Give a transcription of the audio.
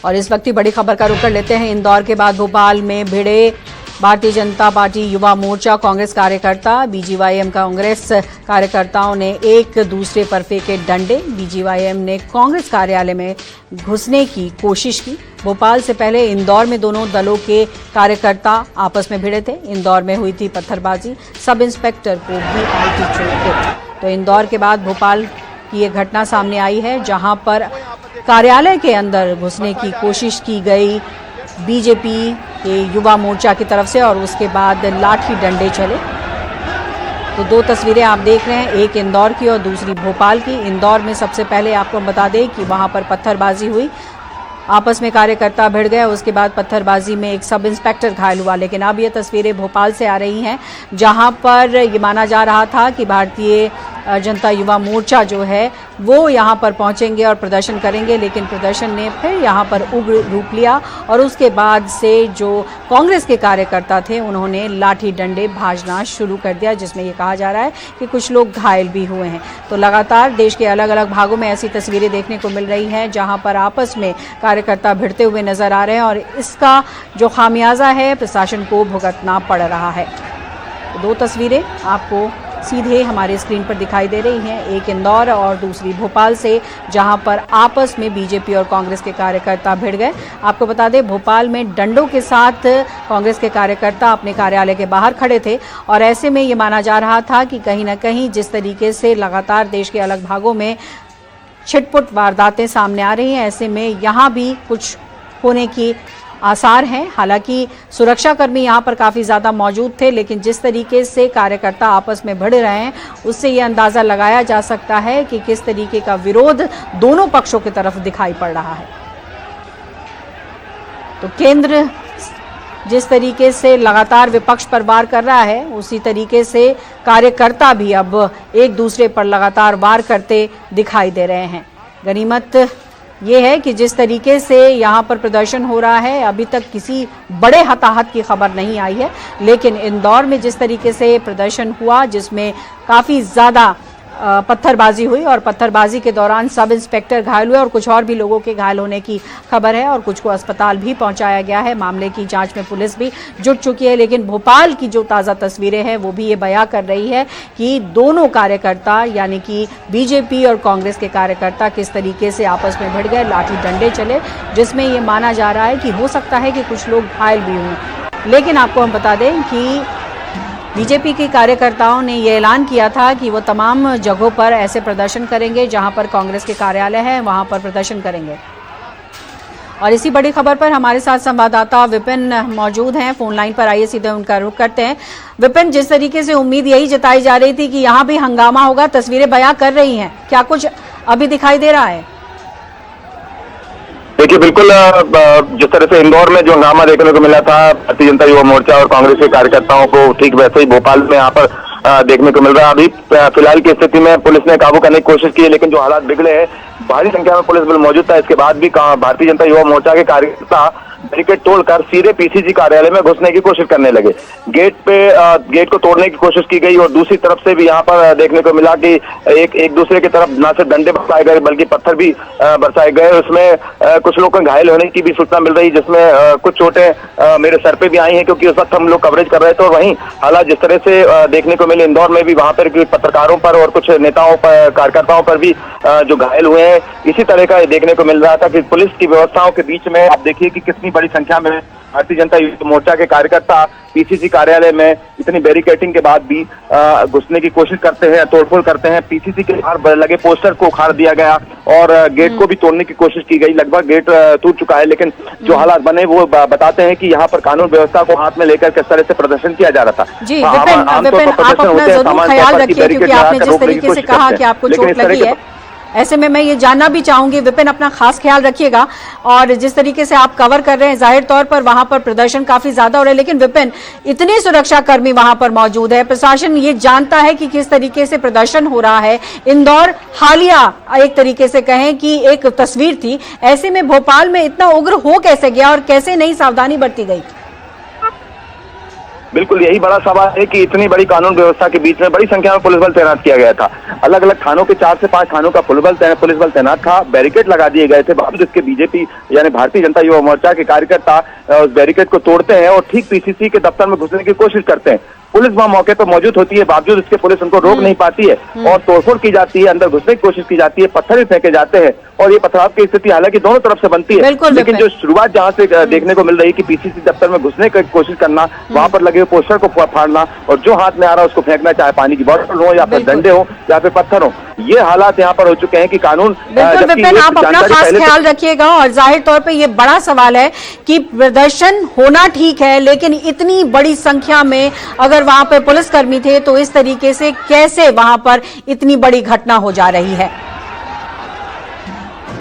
और इस वक्त की बड़ी खबर का रुख कर लेते हैं। इंदौर के बाद भोपाल में भिड़े भारतीय जनता पार्टी युवा मोर्चा कांग्रेस कार्यकर्ता। बीजीवाईएम कांग्रेस कार्यकर्ताओं ने एक दूसरे पर फेंके डंडे। बीजीवाईएम ने कांग्रेस कार्यालय में घुसने की कोशिश की। भोपाल से पहले इंदौर में दोनों दलों के कार्यकर्ता आपस में भिड़े थे। इंदौर में हुई थी पत्थरबाजी, सब इंस्पेक्टर को भी आई थी चोट। तो इंदौर के बाद भोपाल की एक घटना सामने आई है, जहां पर कार्यालय के अंदर घुसने की कोशिश की गई बीजेपी के युवा मोर्चा की तरफ से और उसके बाद लाठी डंडे चले। तो दो तस्वीरें आप देख रहे हैं, एक इंदौर की और दूसरी भोपाल की। इंदौर में सबसे पहले आपको बता दें कि वहां पर पत्थरबाजी हुई, आपस में कार्यकर्ता भिड़ गए। उसके बाद पत्थरबाजी में एक सब इंस्पेक्टर घायल हुआ। लेकिन अब ये तस्वीरें भोपाल से आ रही हैं, जहां पर ये माना जा रहा था कि भारतीय जनता युवा मोर्चा जो है वो यहां पर पहुंचेंगे और प्रदर्शन करेंगे, लेकिन प्रदर्शन ने फिर यहां पर उग्र रूप लिया और उसके बाद से जो कांग्रेस के कार्यकर्ता थे उन्होंने लाठी डंडे भाजना शुरू कर दिया, जिसमें ये कहा जा रहा है कि कुछ लोग घायल भी हुए हैं। तो लगातार देश के अलग अलग भागों में ऐसी तस्वीरें देखने को मिल रही हैं, जहां पर आपस में कार्यकर्ता भिड़ते हुए नजर आ रहे हैं और इसका जो खामियाजा है प्रशासन को भुगतना पड़ रहा है। तो दो तस्वीरें आपको सीधे हमारे स्क्रीन पर दिखाई दे रही हैं, एक इंदौर और दूसरी भोपाल से, जहां पर आपस में बीजेपी और कांग्रेस के कार्यकर्ता भिड़ गए। आपको बता दें, भोपाल में डंडों के साथ कांग्रेस के कार्यकर्ता अपने कार्यालय के बाहर खड़े थे और ऐसे में ये माना जा रहा था कि कहीं ना कहीं जिस तरीके से लगातार देश के अलग भागों में छिटपुट वारदातें सामने आ रही हैं, ऐसे में यहाँ भी कुछ होने की आसार हैं। हालांकि सुरक्षाकर्मी यहाँ पर काफ़ी ज़्यादा मौजूद थे, लेकिन जिस तरीके से कार्यकर्ता आपस में भिड़ रहे हैं उससे ये अंदाज़ा लगाया जा सकता है कि किस तरीके का विरोध दोनों पक्षों की तरफ दिखाई पड़ रहा है। तो केंद्र जिस तरीके से लगातार विपक्ष पर वार कर रहा है, उसी तरीके से कार्यकर्ता भी अब एक दूसरे पर लगातार वार करते दिखाई दे रहे हैं। गनीमत ये है कि जिस तरीके से यहाँ पर प्रदर्शन हो रहा है, अभी तक किसी बड़े हताहत की खबर नहीं आई है, लेकिन इंदौर में जिस तरीके से प्रदर्शन हुआ, जिसमें काफ़ी ज़्यादा पत्थरबाजी हुई और पत्थरबाजी के दौरान सब इंस्पेक्टर घायल हुए और कुछ और भी लोगों के घायल होने की खबर है और कुछ को अस्पताल भी पहुंचाया गया है। मामले की जांच में पुलिस भी जुट चुकी है। लेकिन भोपाल की जो ताज़ा तस्वीरें हैं वो भी ये बयां कर रही है कि दोनों कार्यकर्ता यानी कि बीजेपी और कांग्रेस के कार्यकर्ता किस तरीके से आपस में भिड़ गए, लाठी डंडे चले, जिसमें ये माना जा रहा है कि हो सकता है कि कुछ लोग घायल भी हुए। लेकिन आपको हम बता दें कि बीजेपी के कार्यकर्ताओं ने यह ऐलान किया था कि वो तमाम जगहों पर ऐसे प्रदर्शन करेंगे जहां पर कांग्रेस के कार्यालय है, वहां पर प्रदर्शन करेंगे। और इसी बड़ी खबर पर हमारे साथ संवाददाता विपिन मौजूद हैं फोन लाइन पर। आइए सीधे उनका रुख करते हैं। विपिन, जिस तरीके से उम्मीद यही जताई जा रही थी कि यहाँ भी हंगामा होगा, तस्वीरें बयां कर रही हैं, क्या कुछ अभी दिखाई दे रहा है? देखिए, बिल्कुल जिस तरह से इंदौर में जो हंगामा देखने को मिला था भारतीय जनता युवा मोर्चा और कांग्रेस के कार्यकर्ताओं को, ठीक वैसे ही भोपाल में यहाँ पर देखने को मिल रहा है। अभी फिलहाल की स्थिति में पुलिस ने काबू करने की कोशिश की है, लेकिन जो हालात बिगड़े हैं, भारी संख्या में पुलिस बल मौजूद था। इसके बाद भी भारतीय जनता युवा मोर्चा के कार्यकर्ता बैरिकेड तोड़कर सीधे पीसीसी कार्यालय में घुसने की कोशिश करने लगे। गेट को तोड़ने की कोशिश की गई और दूसरी तरफ से भी यहाँ पर देखने को मिला कि एक दूसरे की तरफ न सिर्फ डंडे बरसाए गए बल्कि पत्थर भी बरसाए गए। उसमें कुछ लोगों को घायल होने की भी सूचना मिल रही, जिसमें कुछ चोटें मेरे सर पे भी आई हैं, क्योंकि उस वक्त हम लोग कवरेज कर रहे थे। और वहीं हालात जिस तरह से देखने को मिले इंदौर में भी, वहां पर पत्रकारों पर और कुछ नेताओं पर, कार्यकर्ताओं पर भी जो घायल हुए हैं, इसी तरह का देखने को मिल रहा था कि पुलिस की व्यवस्थाओं के बीच में आप देखिए कि कितनी बड़ी संख्या में भारतीय जनता युवा मोर्चा के कार्यकर्ता पीसीसी कार्यालय में इतनी बैरिकेडिंग के बाद भी घुसने की कोशिश करते हैं, तोड़फोड़ करते हैं। पीसीसी के बाहर लगे पोस्टर को उखाड़ दिया गया और गेट को भी तोड़ने की कोशिश की गई। लगभग गेट टूट चुका है, लेकिन जो हालात बने वो बताते हैं कि यहाँ पर कानून व्यवस्था को हाथ में लेकर किस तरह से प्रदर्शन किया जा रहा था। जी विपिन, आप अपना जरूर ख्याल रखिए, क्योंकि आपने जिस तरीके से कहा कि आपको चोट लगी है, ऐसे में मैं ये जानना भी चाहूंगी विपिन, अपना खास ख्याल रखिएगा। और जिस तरीके से आप कवर कर रहे हैं, जाहिर तौर पर वहां पर प्रदर्शन काफी ज्यादा हो रहा है, लेकिन विपिन, इतने सुरक्षाकर्मी वहां पर मौजूद है, प्रशासन ये जानता है कि किस तरीके से प्रदर्शन हो रहा है। इंदौर हालिया एक तरीके से कहें कि एक तस्वीर थी, ऐसे में भोपाल में इतना उग्र हो कैसे गया और कैसे नई सावधानी बरती गई? बिल्कुल यही बड़ा सवाल है कि इतनी बड़ी कानून व्यवस्था के बीच में बड़ी संख्या में पुलिस बल तैनात किया गया था। अलग अलग थानों के 4 से 5 थानों का पुलिस बल तैनात था। बैरिकेड लगा दिए गए थे। बावजूद इसके बीजेपी यानी भारतीय जनता युवा मोर्चा के कार्यकर्ता उस बैरिकेड को तोड़ते हैं और ठीक पीसीसी के दफ्तर में घुसने की कोशिश करते हैं। पुलिस वहां मौके पर मौजूद होती है, बावजूद इसके पुलिस उनको रोक नहीं पाती है और तोड़फोड़ की जाती है, अंदर घुसने की कोशिश की जाती है, पत्थर भी फेंके जाते हैं और ये पथराव की स्थिति हालांकि दोनों तरफ से बनती है। लेकिन जो शुरुआत जहां से देखने को मिल रही है कि पीसीसी दफ्तर में घुसने की कोशिश करना, वहां पर लगे हुए पोस्टर को फाड़ना और जो हाथ में आ रहा है उसको फेंकना, चाहे पानी की बोतल हो या फिर डंडे हो या फिर पत्थर हो, ये हालात यहाँ पर हो चुके हैं कि कानून। बिल्कुल विपिन, आप अपना खास ख्याल रखिएगा। और जाहिर तौर पे ये बड़ा सवाल है कि प्रदर्शन होना ठीक है, लेकिन इतनी बड़ी संख्या में अगर वहां पे पुलिसकर्मी थे तो इस तरीके से कैसे वहां पर इतनी बड़ी घटना हो जा रही है।